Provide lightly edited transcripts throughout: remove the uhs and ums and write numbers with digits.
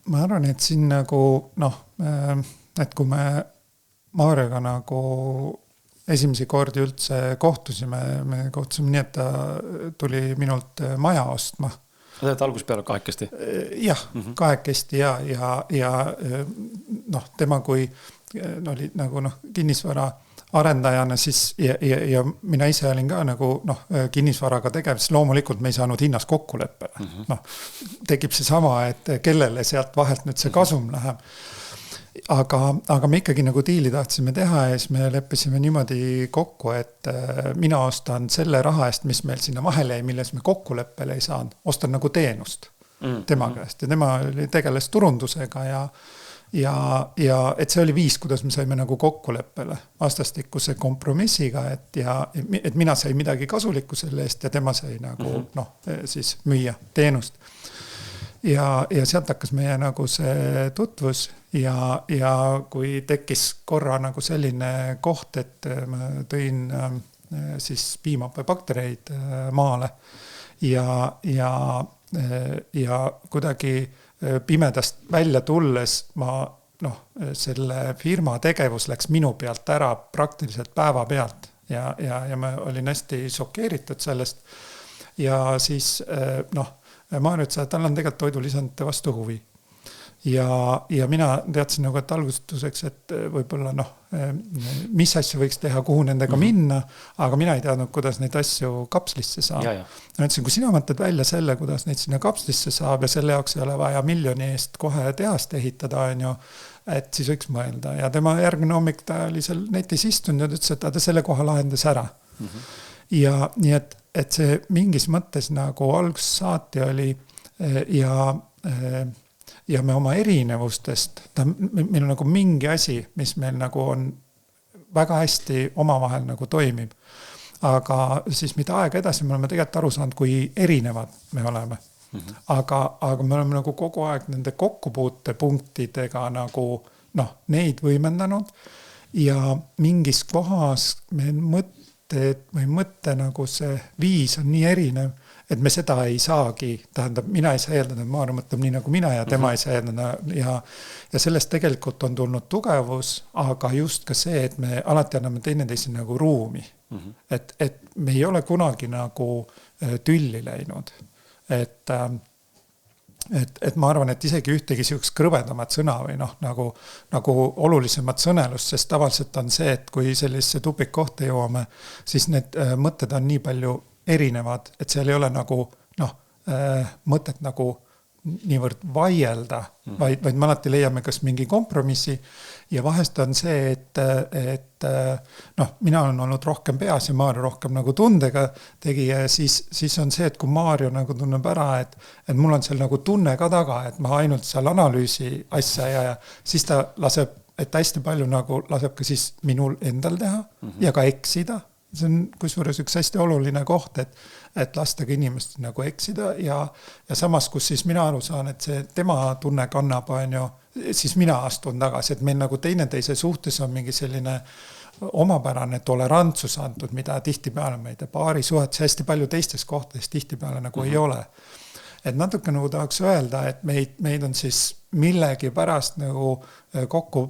ma arvan, et siin nagu et kui me Maarjaga nagu esimesi kordi üldse kohtusime, me kohtusime nii, et ta tuli minult maja ostma. Sa teed algus peale kahekesti? Jah, kahekesti ja tema kui oli nagu kinnisvara arendajana siis ja mina ise olin ka nagu kinnisvaraga tegev, loomulikult me ei saanud hinnas kokkuleppele. Tekib see sama, et kellele sealt vahelt nüüd see kasum läheb. Aga me ikkagi nagu diili tahtsime teha ja siis me leppisime niimoodi kokku, et mina ostan selle raha eest, mis meil sinna vahele jäi, milles me kokkuleppele ei saanud, ostan nagu teenust tema käest ja tema tegeles turundusega ja et see oli viis, kuidas me saime nagu kokkuleppele vastastikuse kompromissiga, et mina sai midagi kasulikku selle eest ja tema sai nagu siis müüa teenust. Ja sealt hakkas meie nagu see tutvus ja kui tekkis korra nagu selline koht, et ma tõin siis piimhappebaktereid maale ja kuidagi pimedast välja tulles selle firma tegevus läks minu pealt ära praktiliselt päeva pealt ja ma olin hästi šokeeritud sellest ja siis ma ütlesin, et tal on tegelikult toidulisandite vastu huvi. Ja mina teadsin nagu, et algustuseks, et võib-olla mis asju võiks teha, kuhu nendega minna, aga mina ei teadnud, kuidas neid asju kapslisse saab. Ma ütlesin, kui sina mõtled välja selle, kuidas neid sinna kapslisse saab ja selle jaoks ei ole vaja miljoni eest kohe tehast ehitada, et siis võiks mõelda. Ja tema järgmine hommik ta oli seal netis istunud ja ütles, et ta selle koha lahendas ära. Ja nii, et see mingis mõttes nagu alguses saati oli ja me oma erinevustest, meil on nagu mingi asi, mis meil nagu on väga hästi omavahel nagu toimib. Aga siis mida aega edasi me oleme tegelikult aru saanud, kui erinevad me oleme. Aga me oleme nagu kogu aeg nende kokkupuute punktidega nagu neid võimendanud ja mingis kohas me mõtte nagu see viis on nii erinev, et me seda ei saagi, tähendab, mina ei saa eeldada, et Maarja mõtleb nii nagu mina ja tema ei saa eeldada ja sellest tegelikult on tulnud tugevus, aga just ka see, et me alati anname teineteise nagu ruumi. Et me ei ole kunagi nagu tülli läinud. Et ma arvan, et isegi ühtegi siukest krõvedamat sõna või nagu olulisemat sõnelust, sest tavaliselt on see, et kui sellise tupikkohta jõuame, siis need mõtted on nii palju erinevad, et seal ei ole nagu mõtet nagu niivõrd vaielda, vaid me alati leiame kas mingi kompromissi ja vahest on see, et mina olen olnud rohkem peas ja Maarja rohkem nagu tundega tegija ja siis on see, et kui Maarja nagu tunneb ära, et mul on seal nagu tunne ka taga, et ma ainult seal analüüsi asja ja siis ta laseb, et hästi palju nagu laseb ka siis minul endal teha ja ka eksida. See on kusjuures üks hästi oluline koht, et lastagi inimest nagu eksida ja samas, kus siis mina aru saan, et see tema tunne kannab, siis mina astun tagasi, et meil nagu teineteise suhtes on mingi selline omapärane tolerantsus antud, mida tihtipeale meid paari suhetes hästi palju teistes kohtades tihtipeale nagu ei ole. Et natuke nagu tahaks öelda, et meid on siis millegi pärast nagu kokku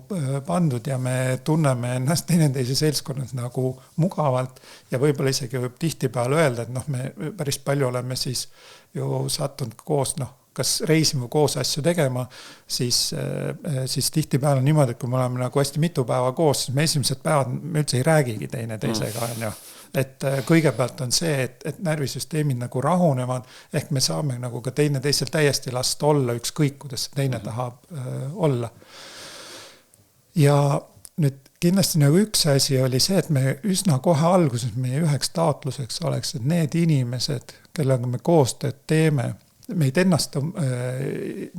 pandud ja me tunneme ennast teineteise seltskonnas nagu mugavalt ja võib-olla isegi võib tihtipeale öelda, et me päris palju oleme siis ju sattunud koos, kas reisime koos asju tegema, siis tihtipeale niimoodi, et kui me oleme nagu hästi mitu päeva koos, siis me esimesed päevad me üldse ei räägigi teineteisega, Et kõigepealt on see, et närvisüsteemid nagu rahunevad, ehk me saame nagu ka teineteisel täiesti last olla, ükskõik kuidas teine tahab olla. Ja nüüd kindlasti nagu üks asi oli see, et me üsna kohe alguses meie üheks taotluseks oleks, et need inimesed, kellega me koostööd teeme, meid ennast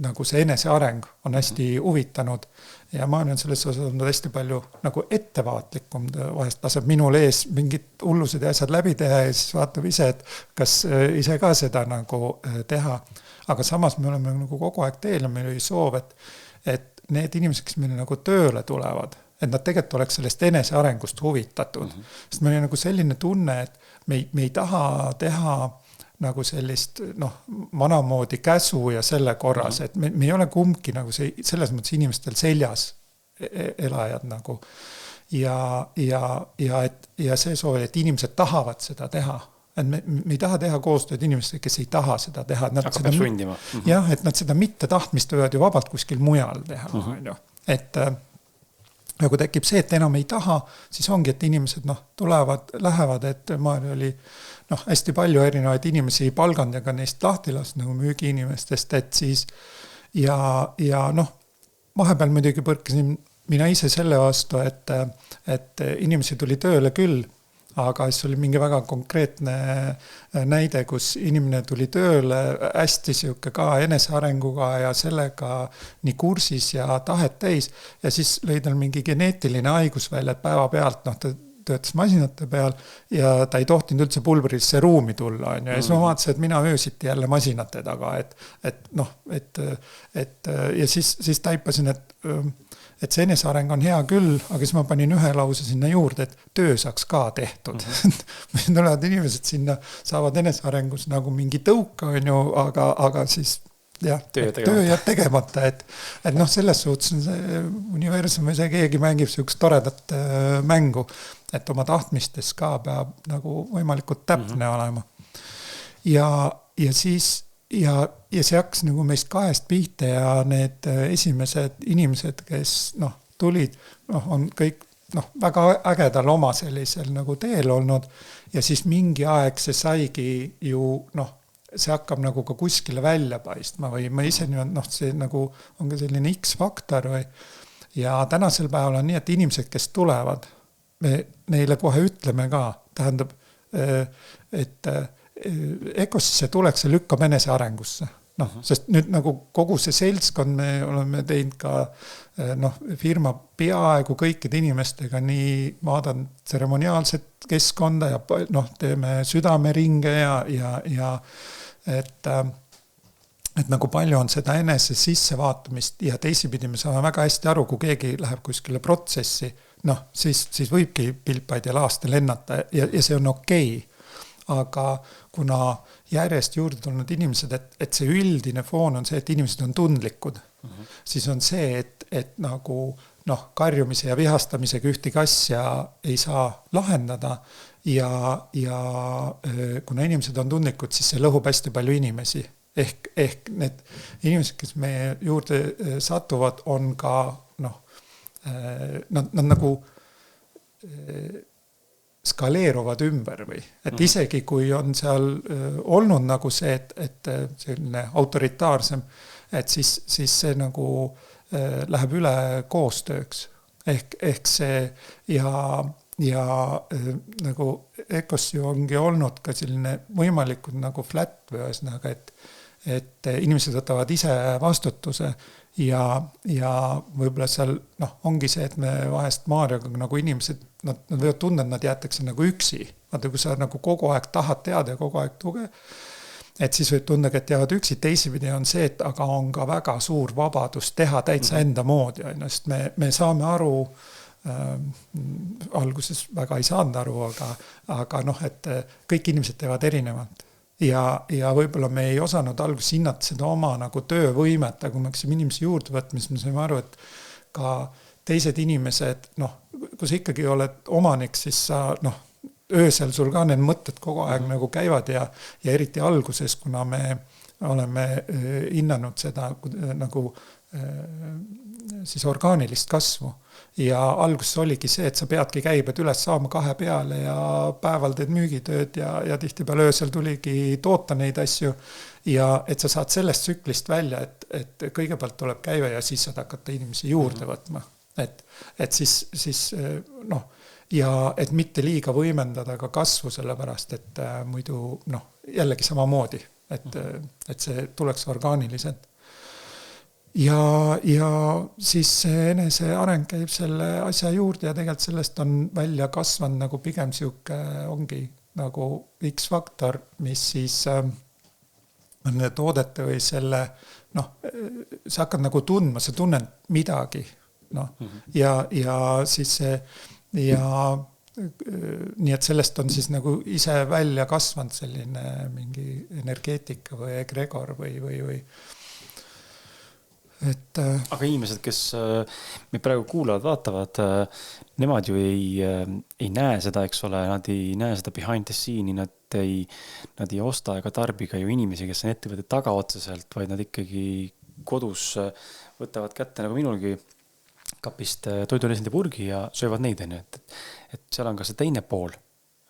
nagu see eneseareng on hästi huvitanud ja ma olen selles osas olnud hästi palju nagu ettevaatlikum, vahest laseb minul ees mingid hullused ja asjad läbi teha ja siis vaatab ise, et kas ise ka seda nagu teha. Aga samas me oleme nagu kogu aeg teel ja meil oli soov, et need inimesed, kes meile nagu tööle tulevad, et nad tegelikult oleks sellest enesearengust huvitatud. Sest meil oli nagu selline tunne, et me ei taha teha nagu sellist vanamoodi käsu ja selle korras, et me ei ole kumbki nagu see, selles mõttes inimestel seljas elajad nagu. Ja see soov, et inimesed tahavad seda teha. Et me ei taha teha koostööd inimestega, kes ei taha seda teha. Aga peab sundima. Jah, et nad seda mitte tahtmist võivad ju vabalt kuskil mujal teha. Et kui tekib see, et enam ei taha, siis ongi, et inimesed tulevad, lähevad, et Maarja oli hästi palju erinevaid inimesi palganud ja ka neist lahti lasknud nagu müügiinimestest, et siis ja vahepeal muidugi põrkasin mina ise selle vastu, et inimesi tuli tööle küll, aga siis oli mingi väga konkreetne näide, kus inimene tuli tööle hästi siuke ka enesearenguga ja sellega nii kursis ja tahet täis ja siis lõi tal mingi geneetiline haigus välja, et päeva pealt ta töötas masinate peal ja ta ei tohtinud üldse pulbrilisse ruumi tulla. Ja siis ma vaatasin, et mina öösiti jälle masinate taga, ja siis taipasin, et see eneseareng on hea küll, aga siis ma panin ühe lause sinna juurde, et töö saaks ka tehtud. Tulevad inimesed sinna, saavad enesearengus nagu mingi tõuka, aga siis jah, töö jääb tegemata, et selles suhtes universum või see keegi mängib sellist toredat mängu, et oma tahtmistes ka peab nagu võimalikult täpne olema. Ja siis ja see hakkas nagu meist kahest pihta ja need esimesed inimesed, kes tulid, on kõik väga ägedal oma sellisel nagu teel olnud ja siis mingi aeg see saigi ju see hakkab nagu ka kuskile välja paistma või ma ise see nagu on ka selline X-faktor või ja tänasel päeval on nii, et inimesed, kes tulevad, me neile kohe ütleme ka, tähendab, et Ecosse tuleks ja lükkab enesearengusse. Sest nüüd nagu kogu see seltskond, me oleme teinud ka firma peaaegu kõikide inimestega nii vaadan tseremoniaalset keskkonda ja teeme südameringe ja et nagu palju on seda enese sissevaatamist ja teisipidi me saame väga hästi aru, kui keegi läheb kuskile protsessi, siis võibki pilpaid ja laaste lennata ja see on okei. Aga kuna järjest juurde tulnud inimesed, et see üldine foon on see, et inimesed on tundlikud, siis on see, et nagu karjumise ja vihastamisega ühtegi asja ei saa lahendada ja kuna inimesed on tundlikud, siis see lõhub hästi palju inimesi. Ehk need inimesed, kes meie juurde satuvad, on ka nad nagu skaleeruvad ümber või, et isegi kui on seal olnud nagu see, et selline autoritaarsem, et siis see nagu läheb üle koostööks. Ehk see ja nagu Ecos ju ongi olnud ka selline võimalikud nagu flat või ühesõnaga, et inimesed võtavad ise vastutuse ja võib-olla seal ongi see, et me vahest Maarjaga nagu inimesed, nad võivad tunda, et nad jäetakse nagu üksi. Vaata, kui sa nagu kogu aeg tahad teada ja kogu aeg tuge, et siis võib tunda, et jäävad üksi. Teisipidi on see, et aga on ka väga suur vabadus teha täitsa enda moodi. Sest me saame aru, alguses väga ei saanud aru, aga et kõik inimesed teevad erinevalt. Ja võib-olla me ei osanud alguses hinnata seda oma nagu töövõimet, aga kui me hakkasime inimesi juurde võtma, siis me saime aru, et ka teised inimesed, kui sa ikkagi oled omanik, siis sa, öösel sul ka need mõtted kogu aeg nagu käivad ja eriti alguses, kuna me oleme hinnanud seda nagu siis orgaanilist kasvu. Ja alguses oligi see, et sa peadki käibed üles saama 2 peale ja päeval teed müügitööd ja tihtipeale öösel tuligi toota neid asju ja et sa saad sellest tsüklist välja, et kõigepealt tuleb käive ja siis saad hakata inimesi juurde võtma. Et siis ja et mitte liiga võimendada ka kasvu sellepärast, et muidu jällegi samamoodi, et see tuleks orgaaniliselt. Ja siis see enese areng käib selle asja juurde ja tegelikult sellest on välja kasvanud nagu pigem siuke ongi nagu X-faktor, mis siis on toodete või selle, sa hakkad nagu tundma, sa tunned midagi, ja siis see, ja nii et sellest on siis nagu ise välja kasvanud selline mingi energeetika või egregor või et aga inimesed, kes me praegu kuulavad, vaatavad, nemad ju ei näe seda, eks ole, nad ei näe seda behind the scene'i, nad ei osta ega tarbi ka ju inimesi, kes on ettevõtte taga otseselt, vaid nad ikkagi kodus võtavad kätte nagu minulgi kapist toidulisende purgi ja söövad neid, et seal on ka see teine pool.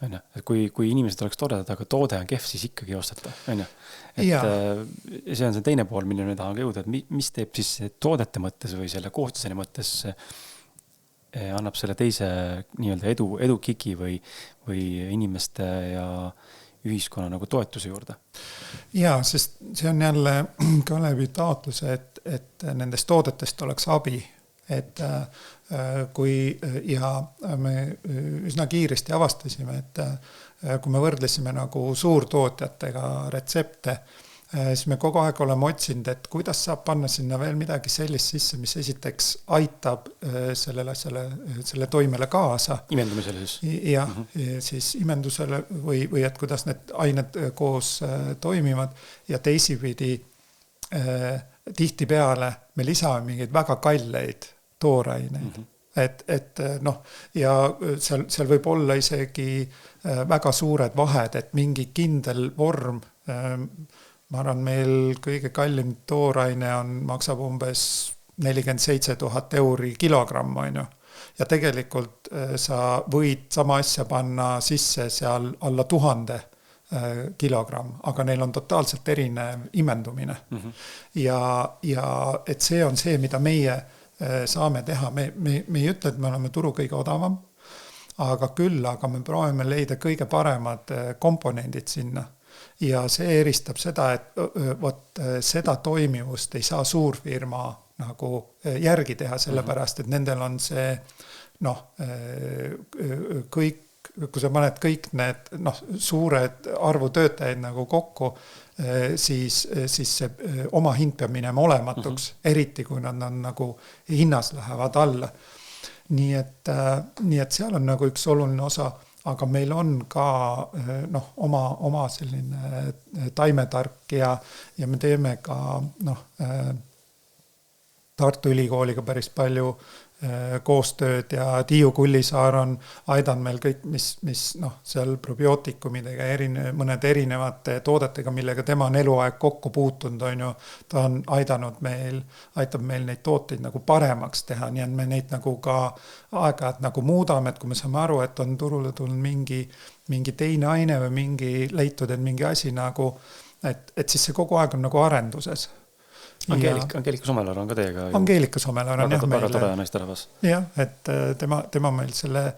Et kui inimesed oleks toredad, aga toode on kehv, siis ikkagi ostata. Et see on see teine pool, millele tahan ka jõuda, et mis teeb siis toodete mõttes või selle koostiseni mõttes annab selle teise nii-öelda edukiki või inimeste ja ühiskonna nagu toetuse juurde. Ja, sest see on jälle Kalevi taotlus, et nendest toodetest oleks abi. Et me üsna kiiresti avastasime, et kui me võrdlesime nagu suurtootjatega retsepte, siis me kogu aeg oleme otsinud, et kuidas saab panna sinna veel midagi sellist sisse, mis esiteks aitab selle toimele kaasa. Imendumisele siis? Ja, siis imendusele või et kuidas need ained koos toimivad ja teisipidi tihtipeale me lisame mingeid väga kalleid tooraineid. Et noh, ja seal võib olla isegi väga suured vahed, et mingi kindel vorm, ma arvan, meil kõige kallim tooraine maksab umbes 47 000 euri kilogramm, on ju. Ja tegelikult sa võid sama asja panna sisse seal alla 1000 kilogramm, aga neil on totaalselt erinev imendumine. Ja et see on see, mida meie saame teha. Me ei ütle, et me oleme turu kõige odavam, aga me proovime leida kõige paremad komponendid sinna. Ja see eristab seda, et seda toimivust ei saa suurfirma nagu järgi teha, sellepärast, et nendel on see kõik, kui sa paned kõik need suured arvu töötajaid nagu kokku, siis see oma hind peab minema olematuks, eriti kui nad on nagu hinnas lähevad alla. Nii et seal on nagu üks oluline osa, aga meil on ka oma selline taimetark ja me teeme ka Tartu Ülikooliga päris palju koostööd ja Tiiu Kullisaar on aidanud meil kõik, mis seal probiootikumidega mõned erinevate toodetega, millega tema on eluaeg kokku puutunud, on ju, ta on aitab meil neid tooteid nagu paremaks teha, nii et me neid nagu ka aeg-ajalt nagu muudame, et kui me saame aru, et on turule tulnud mingi teine aine või leitud, et mingi asi nagu, et siis see kogu aeg on nagu arenduses. Angeelika Somelar on ka teiega. Angeelika Somelar on väga tore naisterahvas. Jah, et tema meil selle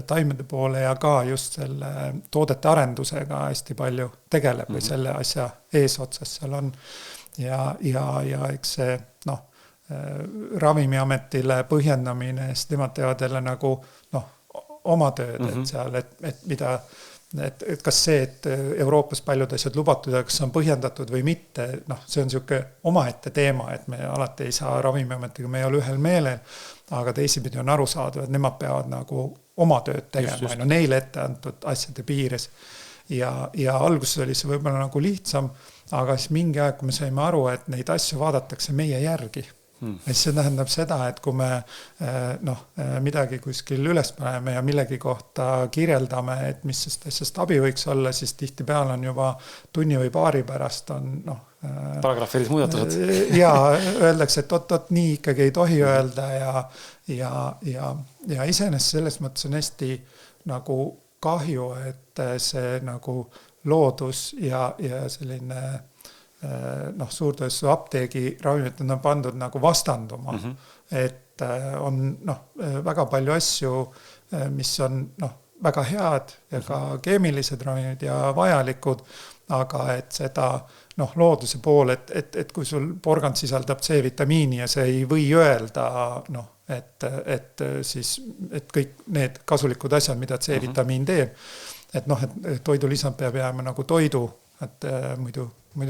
taimede poole ja ka just selle toodete arendusega hästi palju tegeleb või selle asja eesotsas seal on. Ja eks see Ravimiametile põhjendamine, sest nemad teevad jälle nagu oma tööd, et seal, et mida et kas see, et Euroopas paljud asjad lubatud ja kas on põhjendatud või mitte, see on siuke omaette teema, et me alati ei saa Ravimiametiga, me ei ole ühel meelel, aga teisipidi on aru saada, et nemad peavad nagu oma tööd tegema, neile ette antud asjade piires. Ja alguses oli see võib-olla nagu lihtsam, aga siis mingi aeg, kui me saime aru, et neid asju vaadatakse meie järgi. See tähendab seda, et kui me midagi kuskil üles paneme ja millegi kohta kirjeldame, et mis sest abi võiks olla, siis tihtipeale on juba tunni või paari pärast on paragrahvi muudatused. Ja öeldakse, et oot, nii ikkagi ei tohi öelda ja iseenesest selles mõttes on hästi nagu kahju, et see nagu loodus ja selline suurtööstuse apteegi ravimid on pandud nagu vastanduma. Et on väga palju asju, mis on väga head ja ka keemilised ravimid ja vajalikud, aga et seda looduse pool, et kui sul porgand sisaldab C-vitamiini ja see ei või öelda, et kõik need kasulikud asjad, mida C-vitamiin teeb, et toidulisand peab jääma nagu toidu, et muidu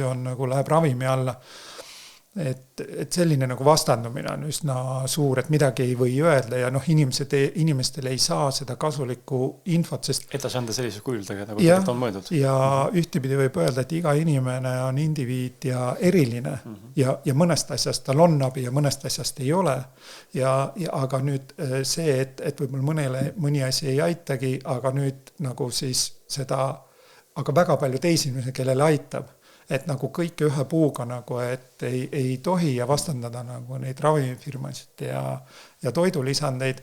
on nagu läheb ravimi alla. et selline nagu vastandumine on üsna suur, et midagi ei või öelda ja noh, inimestel ei saa seda kasulikku infot, sest edasi anda sellisel kujul nagu tegelikult on mõeldud. Ja ühtepidi võib öelda, et iga inimene on indiviid ja eriline ja mõnest asjast tal on abi ja mõnest asjast ei ole. Aga nüüd see, et võib-olla mõni asi ei aitagi, aga nüüd nagu siis seda, aga väga palju teisi inimesi, kellele aitab. Et nagu kõike ühe puuga nagu, et ei tohi ja vastandada nagu neid ravimifirmasid ja toidulisandeid.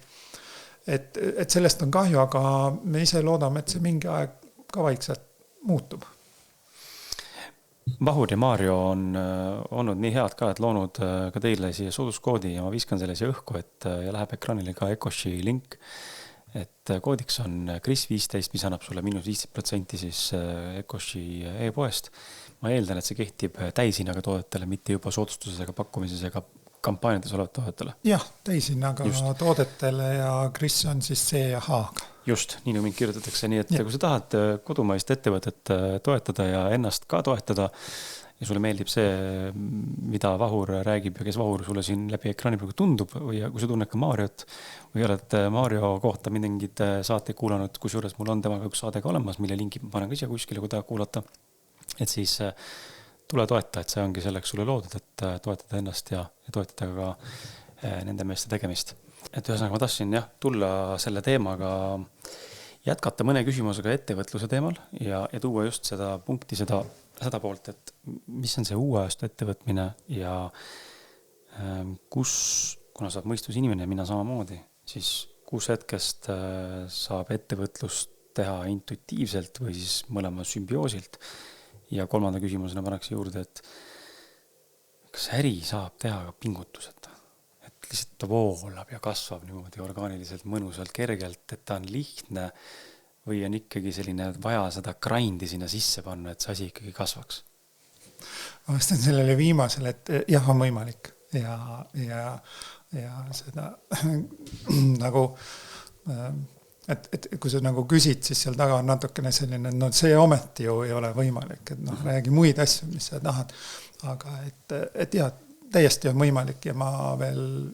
Et sellest on kahju, aga me ise loodame, et see mingi aeg ka vaikselt muutub. Vahur ja Maarjo on olnud nii head ka, et loonud ka teile siia sooduskoodi ja ma viskan selle siia õhku, et ja läheb ekraanile ka Ecoshi link. Et koodiks on Kris15, mis annab sulle -15% siis Ecoshi e-poest. Ma eeldan, et see kehtib täishinnaga toodetele, mitte juba soodustuses ega pakkumises ega kampaaniates olevat toodetele. Jah, täishinnaga toodetele ja Kris on siis C ja H. Just, nii nagu mind kirjutatakse. Nii, et kui sa tahad kodumaist ettevõtet toetada ja ennast ka toetada ja sulle meeldib see, mida Vahur räägib ja kes Vahur sulle siin läbi ekraani praegu tundub või kui sa tunned ka Maarjot või oled Maarjo kohta mingid saateid kuulanud, kus juures mul on temaga üks saade ka olemas, mille lingi ma panen ka siia kuskile, kui tahad kuulata. Et siis tule toeta, et see ongi selleks sulle loodud, et toetada ennast ja toetada ka nende meeste tegemist. Et ühesõnaga ma tahtsin tulla selle teemaga jätkata mõne küsimusega ettevõtluse teemal ja tuua just seda punkti, seda poolt, et mis on see uue aasta ettevõtmine ja kus, kuna saab mõistus inimene ja mina samamoodi, siis kus hetkest saab ettevõtlust teha intuitiivselt või siis mõlema sümbioosilt. Ja kolmanda küsimusena paneks juurde, et kas äri saab teha ka pingutuseta? Et lihtsalt ta voolab ja kasvab niimoodi orgaaniliselt, mõnusalt, kergelt, et ta on lihtne või on ikkagi selline vaja seda grindi sinna sisse panna, et see asi ikkagi kasvaks? Ma vastan sellele viimasele, et jah, on võimalik ja seda nagu et kui sa nagu küsid, siis seal taga on natukene selline, no see ometi ju ei ole võimalik, et räägi muid asju, mis sa tahad, aga et jah, täiesti on võimalik ja ma veel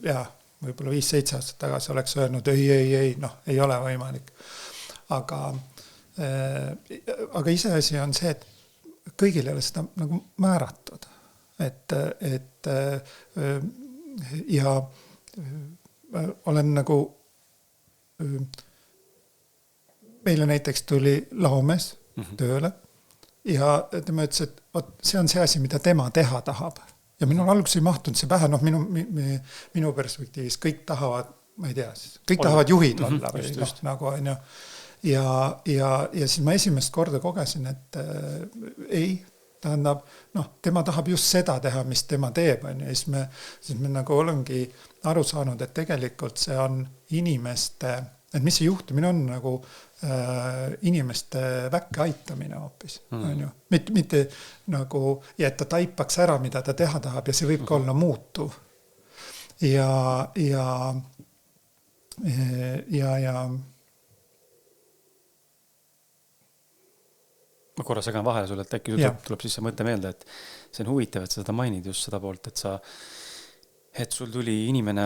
võib-olla 5-7 aastat tagasi oleks öelnud, ei, ei ole võimalik. Aga iseasi on see, et kõigil ei ole seda nagu määratud, et ja olen nagu meile näiteks tuli laomees tööle ja tema ütles, et see on see asi, mida tema teha tahab. Ja minul alguses ei mahtunud see pähe, minu perspektiivis kõik tahavad, ma ei tea, kõik tahavad juhid olla või nagu on ju. Ja siis ma esimest korda kogesin, et ei, tähendab, tema tahab just seda teha, mis tema teeb, on ju. Siis me nagu olengi aru saanud, et tegelikult see on inimeste, et mis see juhtumine on nagu inimeste väkke aitamine hoopis, on ju. Mitte nagu, ja et ta taipaks ära, mida ta teha tahab ja see võib ka olla muutuv. Ja ma korra segan vahele sulle, et äkki tuleb siis see mõte meelde, et see on huvitav, et seda mainid just seda poolt, et sul tuli inimene,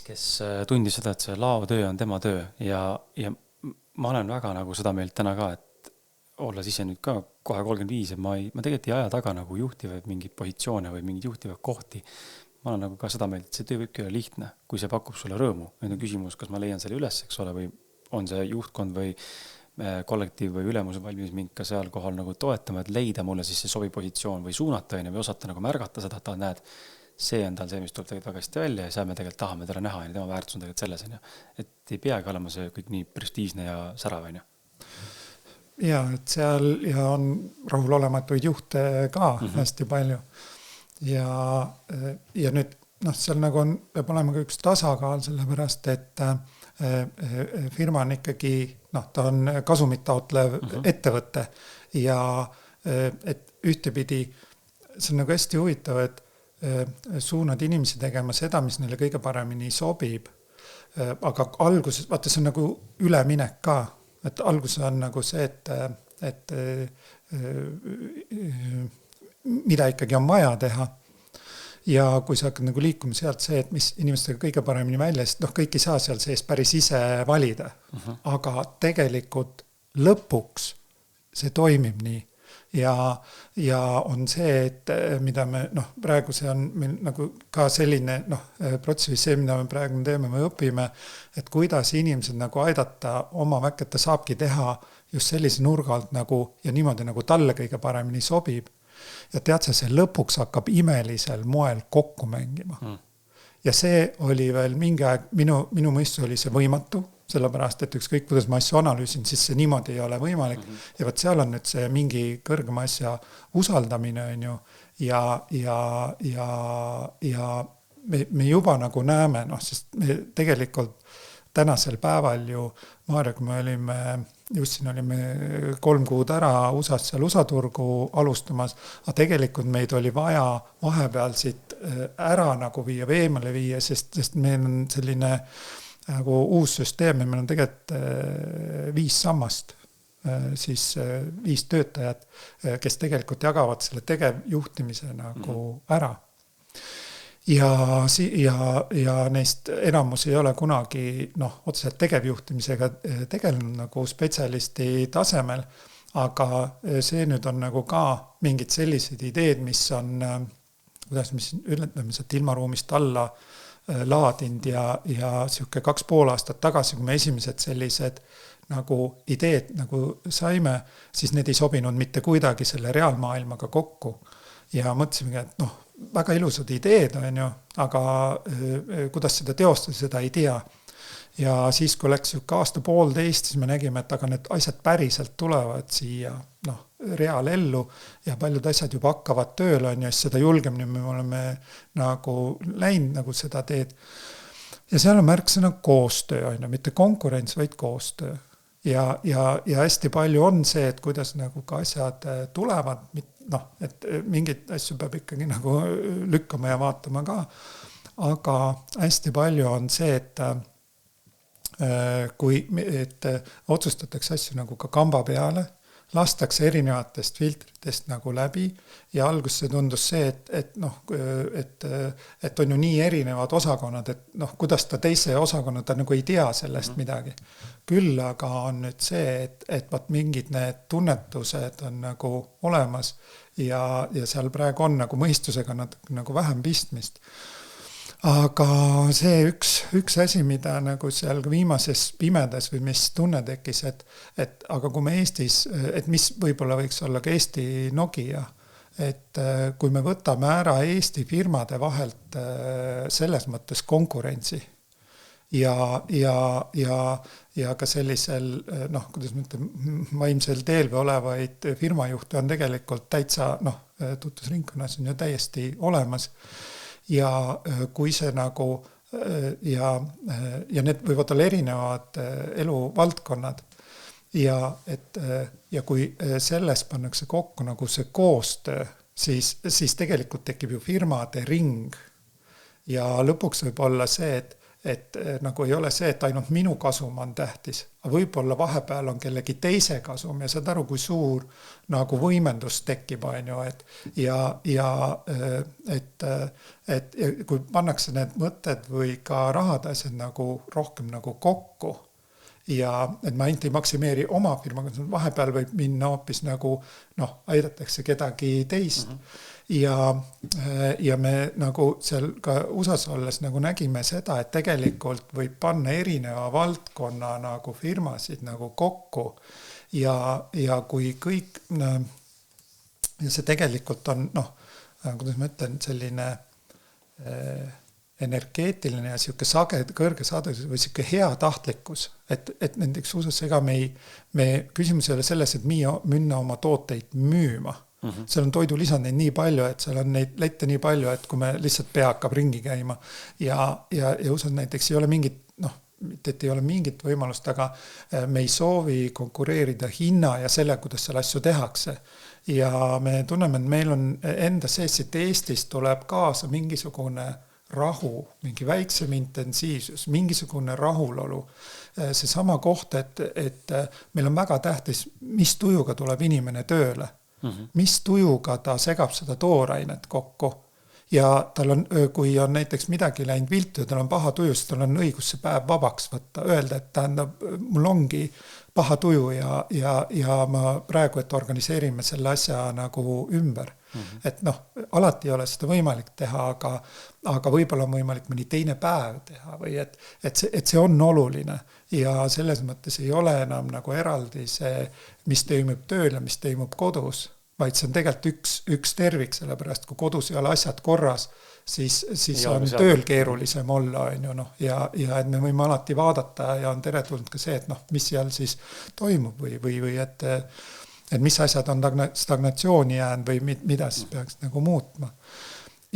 kes tundis seda, et see laotöö on tema töö ja ma olen väga nagu seda meelt täna ka, et olles ise nüüd ka kohe 35 ja ma tegelikult ei aja taga nagu juhtivaid mingeid positsioone või mingeid juhtivaid kohti. Ma olen nagu ka seda meelt, et see töö võibki olla lihtne, kui see pakub sulle rõõmu. Nüüd on küsimus, kas ma leian selle üles, eks ole, või on see juhtkond või kollektiiv või ülemus valmis mind ka seal kohal nagu toetama, et leida mulle siis see sobi positsioon või suunata või osata nagu märgata seda, et ta näed, see on tal see, mis tuleb tegelikult väga hästi välja ja seal me tegelikult tahame teda näha ja tema väärtus on tegelikult selles. Et ei peagi olema see kõik nii prestiisne ja särav. Ja, et seal ja on rahulolematuid juhte ka hästi palju. Ja nüüd, seal nagu peab olema ka üks tasakaal, sellepärast, et firma on ikkagi, ta on kasumit taotlev ettevõte ja et ühtepidi, see on nagu hästi huvitav, et suunad inimesi tegema seda, mis neile kõige paremini sobib. Aga alguses, vaata, see on nagu üleminek ka, et alguses on nagu see, et mida ikkagi on vaja teha. ja kui sa hakkad nagu liikuma sealt see, et mis inimestega kõige paremini välja, sest kõik ei saa seal sees päris ise valida. Aga tegelikult lõpuks see toimib nii. Ja on see, et mida me, praegu see on meil nagu ka selline, protsessi see, mida me praegu teeme, me õpime, et kuidas inimesed nagu aidata oma väkke, ta saabki teha just sellise nurga alt nagu ja niimoodi nagu talle kõige paremini sobib. Ja tead sa, see lõpuks hakkab imelisel moel kokku mängima. Ja see oli veel mingi aeg, minu mõistus oli see võimatu, sellepärast, et ükskõik, kuidas ma asju analüüsin, siis see niimoodi ei ole võimalik. Ja võt seal on nüüd see mingi kõrgema asja usaldamine on ju, ja me juba nagu näeme, sest me tegelikult tänasel päeval ju, Maarja, kui me olime, just siin olime 3 kuud ära USA-s seal USA-turgu alustamas, aga tegelikult meid oli vaja vahepeal siit ära nagu viia, veemale viia, sest meil on selline nagu uus süsteem ja meil on tegelikult 5 sammast, siis 5 töötajat, kes tegelikult jagavad selle tegevjuhtimise nagu ära. Ja neist enamus ei ole kunagi otseselt tegevjuhtimisega tegelenud nagu spetsialisti tasemel, aga see nüüd on nagu ka mingid sellised ideed, mis on, kuidas me siin ütleme, ilmaruumist alla laadinud ja siuke 2,5 aastat tagasi, kui me esimesed sellised nagu ideed nagu saime, siis need ei sobinud mitte kuidagi selle reaalmaailmaga kokku. Ja mõtlesimegi, et väga ilusad ideed on ju, aga kuidas seda teostada, seda ei tea. Ja siis, kui läks siuke 1,5 aastat, siis me nägime, et aga need asjad päriselt tulevad siia reaalellu ja paljud asjad juba hakkavad tööle on ja siis seda julgemini me oleme nagu läinud nagu seda teed. Ja seal on märksõna koostöö on ju, mitte konkurents, vaid koostöö. Ja hästi palju on see, et kuidas nagu ka asjad tulevad, et mingid asju peab ikkagi nagu lükkama ja vaatama ka, aga hästi palju on see, et kui otsustatakse asju nagu ka kamba peale, lastakse erinevatest filtritest nagu läbi ja alguses tundus see, et on ju nii erinevad osakonnad, et kuidas ta teise osakonna, ta nagu ei tea sellest midagi. Küll aga on nüüd see, et mingid need tunnetused on nagu olemas ja seal praegu on nagu mõistusega nagu vähem pistmist. Aga see üks asi, mida nagu seal viimases pimedas või mis tunne tekkis, et aga kui me Eestis, et mis võib-olla võiks olla ka Eesti Nokia, et kui me võtame ära Eesti firmade vahelt selles mõttes konkurentsi ja ka sellisel, kuidas ma ütlen, vaimsel teel või olevaid firmajuhte on tegelikult täitsa, tutvusringkonnas on ju täiesti olemas. Ja kui see nagu ja need võivad olla erinevad eluvaldkonnad ja kui selles pannakse kokku nagu see koostöö, siis tegelikult tekib ju firmade ring ja lõpuks võib olla see, et nagu ei ole see, et ainult minu kasum on tähtis, aga võib-olla vahepeal on kellegi teise kasum ja saad aru, kui suur nagu võimendus tekib, on ju, et kui pannakse need mõtted või ka rahad asjad nagu rohkem nagu kokku ja et ma ainult ei maksimeeri oma firmaga, vahepeal võib minna hoopis nagu, aidatakse kedagi teist. Ja me nagu seal ka USAs olles nagu nägime seda, et tegelikult võib panna erineva valdkonna nagu firmasid nagu kokku ja kui kõik ja see tegelikult on, kuidas ma ütlen, selline energeetiline ja siuke kõrge sagedus või siuke hea tahtlikkus, et nendeks USAs ega me küsimus ei ole selles, et minna oma tooteid müüma. Seal on toidulisandeid nii palju, et seal on neid lette nii palju, et kui me lihtsalt pea hakkab ringi käima ja USAs näiteks ei ole mingit, et ei ole mingit võimalust, aga me ei soovi konkureerida hinna ja selle, kuidas seal asju tehakse. Ja me tunneme, et meil on enda sees, et Eestis tuleb kaasa mingisugune rahu, mingi väiksem intensiivsus, mingisugune rahulolu. See sama koht, et meil on väga tähtis, mis tujuga tuleb inimene tööle. Mis tujuga ta segab seda toorainet kokku ja tal on, kui on näiteks midagi läinud viltu ja tal on paha tuju, siis tal on õigus see päev vabaks võtta, öelda, et tähendab, mul ongi paha tuju ja ma praegu, et organiseerime selle asja nagu ümber. Et noh, alati ei ole seda võimalik teha, aga võib-olla on võimalik mõni teine päev teha või et see on oluline ja selles mõttes ei ole enam nagu eraldi see, mis toimub tööl ja mis toimub kodus, vaid see on tegelikult üks tervik, sellepärast kui kodus ei ole asjad korras, siis on tööl keerulisem olla, on ju, noh, ja et me võime alati vaadata ja on teretulnud ka see, et noh, mis seal siis toimub või et mis asjad on stagnatsiooni jäänud või mida siis peaks nagu muutma.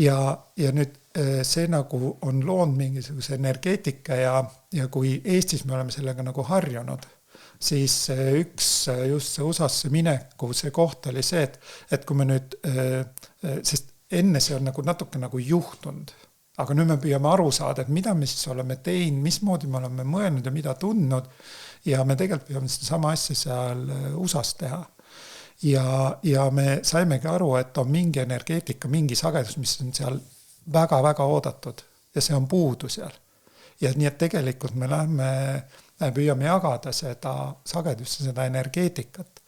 Ja nüüd see nagu on loonud mingisuguse energeetika ja kui Eestis me oleme sellega nagu harjunud, siis üks just see USA-sse mineku see koht oli see, et kui me nüüd, sest enne see on nagu natuke nagu juhtunud, aga nüüd me püüame aru saada, et mida me siis oleme teinud, mismoodi me oleme mõelnud ja mida tundnud ja me tegelikult püüame seda sama asja seal USA-s teha. Ja me saimegi aru, et on mingi energeetika, mingi sagedus, mis on seal väga-väga oodatud ja see on puudu seal. Ja nii, et tegelikult me püüame jagada seda sagedust ja seda energeetikat.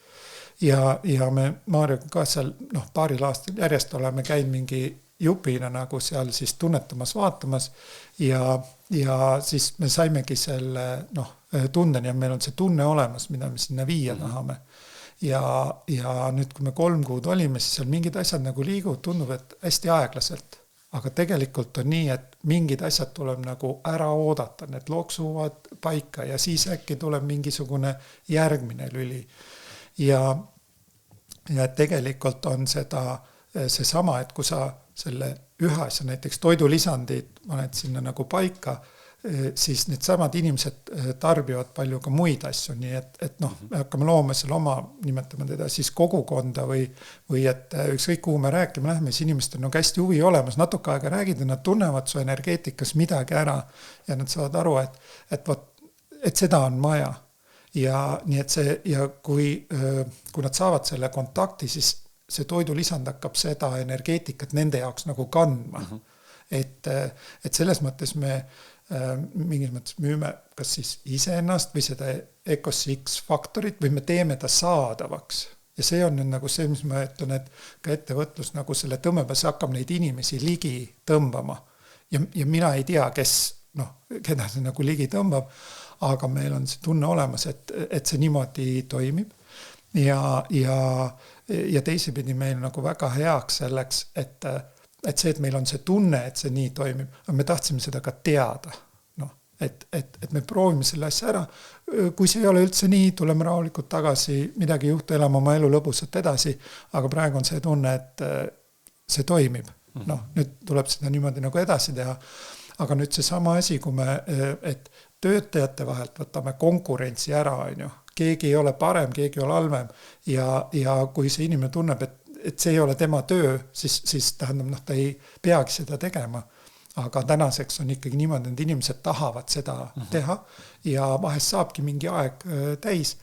Ja me Maarjaga ka seal paaril aastal järjest oleme käinud mingi jupina nagu seal siis tunnetamas, vaatamas ja siis me saimegi selle tunden ja meil on see tunne olemas, mida me sinna viia tahame. Ja nüüd, kui me 3 kuud olime, siis seal mingid asjad nagu liiguvad, tundub, et hästi aeglaselt. Aga tegelikult on nii, et mingid asjad tuleb nagu ära oodata, need loksuvad paika ja siis äkki tuleb mingisugune järgmine lüli. Ja tegelikult on see sama, et kui sa selle ühe asja, näiteks toidulisandid paned sinna nagu paika, siis need samad inimesed tarbivad palju ka muid asju, nii et noh, me hakkame looma selle oma, nimetame teda siis kogukonda või et ükskõik kuhu me rääkima lähme, siis inimestel on hästi huvi olemas, natuke aega räägid ja nad tunnevad su energeetikas midagi ära ja nad saavad aru, et seda on vaja. Ja nii et see, ja kui nad saavad selle kontakti, siis see toidulisand hakkab seda energeetikat nende jaoks nagu kandma. Et selles mõttes me mingis mõttes müüme kas siis iseennast või seda EcoSix faktorit või me teeme ta saadavaks. Ja see on nüüd nagu see, mis ma ütlen, et ka ettevõtlus nagu selle tõmbab, see hakkab neid inimesi ligi tõmbama. Ja mina ei tea, keda see nagu ligi tõmbab, aga meil on see tunne olemas, et see niimoodi toimib. Ja teisipidi meil nagu väga heaks selleks, et see, et meil on see tunne, et see nii toimib, aga me tahtsime seda ka teada. Et me proovime selle asja ära. Kui see ei ole üldse nii, tuleme rahulikult tagasi, midagi juhtu, elame oma elu lõbusalt edasi, aga praegu on see tunne, et see toimib. Nüüd tuleb seda niimoodi nagu edasi teha. Aga nüüd see sama asi, kui et töötajate vahelt võtame konkurentsi ära, on ju. Keegi ei ole parem, keegi ei ole halvem ja kui see inimene tunneb, et see ei ole tema töö, siis tähendab, ta ei peagi seda tegema. Aga tänaseks on ikkagi niimoodi, et inimesed tahavad seda teha ja vahest saabki mingi aeg täis,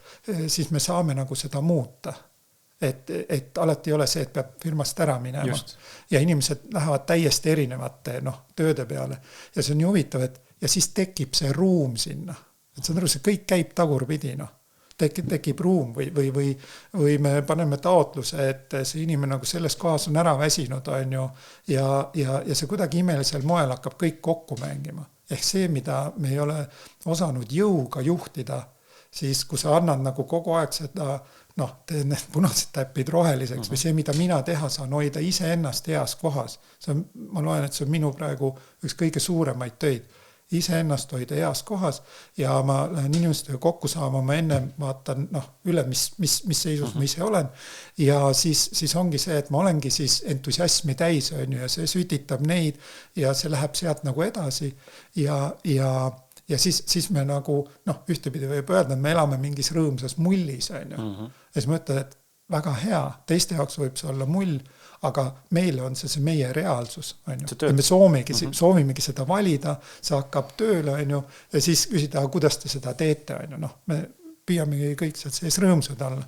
siis me saame nagu seda muuta. Et alati ei ole see, et peab firmast ära minema. Just. Ja inimesed lähevad täiesti erinevate tööde peale. Ja see on ju huvitav, ja siis tekib see ruum sinna. Et see on see kõik käib tagurpidi, tekib ruum või me paneme taotluse, et see inimene nagu selles kohas on ära väsinud, on ju, ja see kuidagi imelisel moel hakkab kõik kokku mängima. Ehk see, mida me ei ole osanud jõuga juhtida, siis kui sa annad nagu kogu aeg seda, teed need punased täppid roheliseks või see, mida mina teha saan, hoida ise ennast heas kohas. Ma loen, et see on minu praegu üks kõige suuremaid töid. Ise ennast hoida heas kohas ja ma lähen inimestega kokku saama, ma enne vaatan üle, mis seisus ma ise olen ja siis ongi see, et ma olengi siis entusiasmi täis on ju, ja see sütitab neid ja see läheb sealt nagu edasi ja siis me nagu ühtepidi võib öelda, et me elame mingis rõõmsas mullis on ju. Ja siis ma ütlen, et väga hea, teiste jaoks võib see olla mull, aga meile on see meie reaalsus. Ja me soovimegi seda valida, see hakkab tööle on ju, ja siis küsida, kuidas te seda teete. On ju. Me püüamegi kõik sealt sees rõõmsad olla.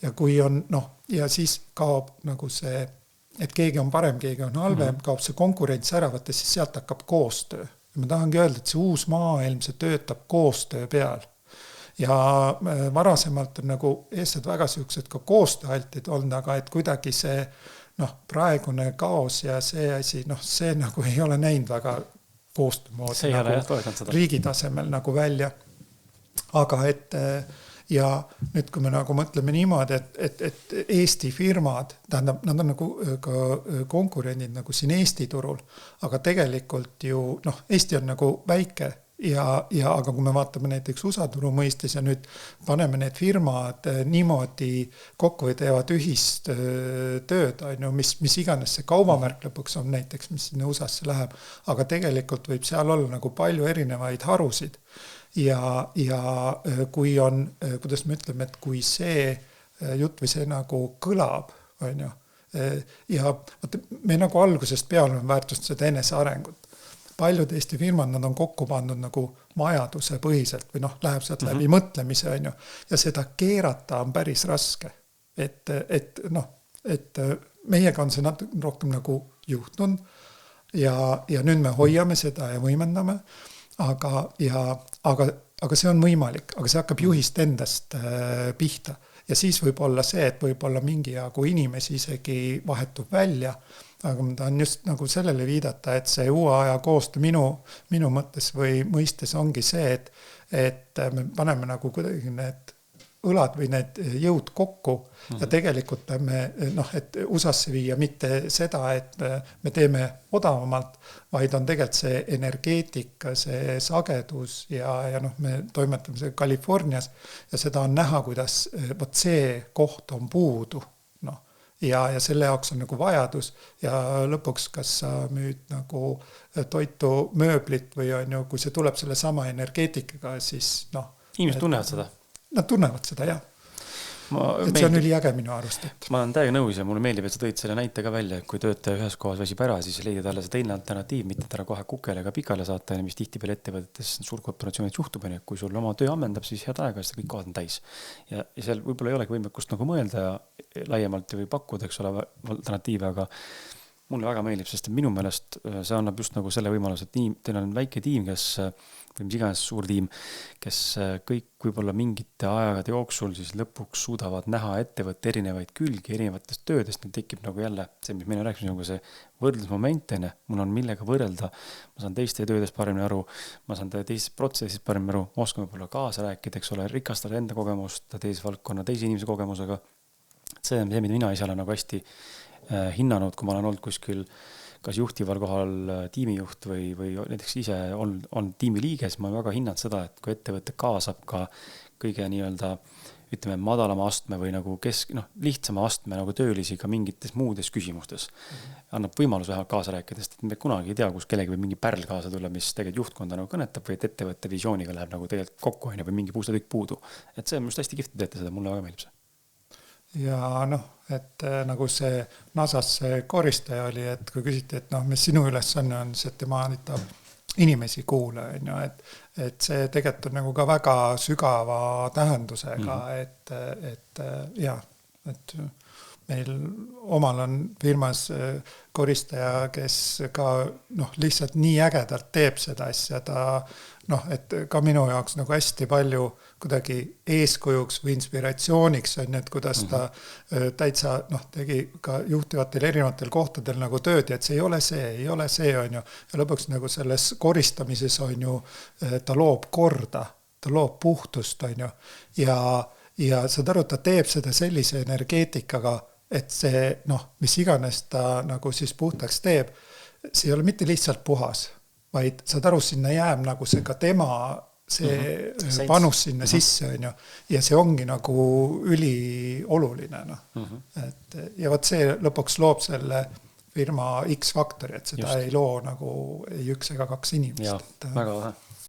Ja kui on, ja siis kaob nagu see et keegi on parem, keegi on halvem, kaob see konkurents ära, võttes, siis sealt hakkab koostöö. Ja ma tahangi öelda, et see uus maailm, see töötab koostöö peal. Ja varasemalt on nagu eestlased väga siuksed ka koostööaltid olnud, aga et kuidagi see praegune kaos ja see asi, see nagu ei ole näinud väga koostöömoodi nagu riigi tasemel nagu välja. Aga ja nüüd, kui me nagu mõtleme niimoodi, et Eesti firmad, tähendab, nad on nagu ka konkurendid nagu siin Eesti turul, aga tegelikult ju, Eesti on nagu väike aga kui me vaatame näiteks USA turu mõistes ja nüüd paneme need firmad niimoodi kokku ja teevad ühist tööd, mis iganes see kaubamärk lõpuks on näiteks, mis sinna USA-sse läheb, aga tegelikult võib seal olla nagu palju erinevaid harusid. Ja kui on, kuidas me ütleme, et kui see jutt või see nagu kõlab, on ju, ja me nagu algusest peale väärtust seda enese arengut. Paljud Eesti firmad, nad on kokku pandud nagu vajaduse põhiselt või läheb sealt läbi mõtlemise, on ju, ja seda keerata on päris raske. Et meiega on see natuke rohkem nagu juhtunud ja nüüd me hoiame seda ja võimendame, aga see on võimalik, aga see hakkab juhist endast pihta. Ja siis võib olla see, et võib olla mingi jagu inimesi isegi vahetub välja, aga ma tahan just nagu sellele viidata, et see uue aja koostöö minu mõttes või mõistes ongi see, et me paneme nagu kuidagi need õlad või need jõud kokku ja tegelikult et USA-sse viia mitte seda, et me teeme odavamalt, vaid on tegelikult see energeetika, see sagedus ja me toimetame see Californias ja seda on näha, kuidas see koht on puudu. Ja selle jaoks on nagu vajadus ja lõpuks, kas sa müüd nagu toitu mööblit või on ju, kui see tuleb selle sama energeetikaga, siis inimesed tunnevad seda. Nad tunnevad seda, jah. Et see on üliäge minu arust. Ma olen täiega nõus ja mulle meeldib, et sa tõid selle näite ka välja, et kui töötaja ühes kohas väsib ära, siis leida talle see teine alternatiiv, mitte täna kohe kukele ega pikale saata, mis tihti peale ettevõtetes suurkorporatsioonid juhtub, et kui sul oma töö ammendab, siis head aega, seda kõik kohad on täis. Ja seal võib-olla ei olegi võimekust nagu mõelda ja laiemalt või pakkuda, eks ole, alternatiive, aga mulle väga meeldib, sest minu meelest see annab just nagu selle võimaluse, et teil on väike tiim, kes või mis iganes suur tiim, kes kõik võib-olla mingite ajagade jooksul siis lõpuks suudavad näha ettevõtte erinevaid külgi erinevatest töödest, neil tekib nagu jälle see, mis meil rääkisime, nagu see võrdlusmoment, mul on millega võrrelda, ma saan teiste töödest paremini aru, ma saan teisest protsessist paremini aru, ma oskan võib-olla kaasa rääkida, eks ole, rikastada enda kogemust, teises valdkonna, teise inimese kogemusega. See on see, mida mina ise olen nagu hästi hinnanud, kui ma olen olnud kuskil kas juhtival kohal tiimijuht või näiteks ise on tiimiliige, siis ma olen väga hinnanud seda, et kui ettevõte kaasab ka kõige nii-öelda, ütleme, madalama astme või nagu lihtsama astme nagu töölisi ka mingites muudes küsimustes. Annab võimalus vähemalt kaasa rääkidest, et me kunagi ei tea, kus kellegi või mingi pärl kaasa tulla, mis tegelikult juhtkonda nagu kõnetab või et ettevõtte visiooniga läheb nagu tegelikult kokku või mingi puustetükk puudu. Et see on just hästi kihvti teete seda, mulle väga meeldib see. Ja et nagu see NASAs see koristaja oli, et kui küsiti, et mis sinu ülesanne on see, et tema aitab inimesi kuule, et see tegelikult on nagu ka väga sügava tähendusega, et meil omal on firmas koristaja, kes ka lihtsalt nii ägedalt teeb seda asja, et ka minu jaoks nagu hästi palju kuidagi eeskujuks või inspiratsiooniks on, et kuidas ta täitsa tegi ka juhtivatel erinevatel kohtadel nagu tööd ja et see ei ole see on ju. Ja lõpuks nagu selles koristamises on ju, ta loob korda, ta loob puhtust on ju. Ja saad aru, ta teeb seda sellise energeetikaga, et see, mis iganes ta nagu siis puhtaks teeb, see ei ole mitte lihtsalt puhas, vaid saad aru, sinna jääb nagu see ka tema see panus sinna sisse on ju, ja see ongi nagu ülioluline. Ja võt see lõpuks loob selle firma X-faktori, et seda ei loo nagu ei üks ega kaks inimest. Ja, väga vahe.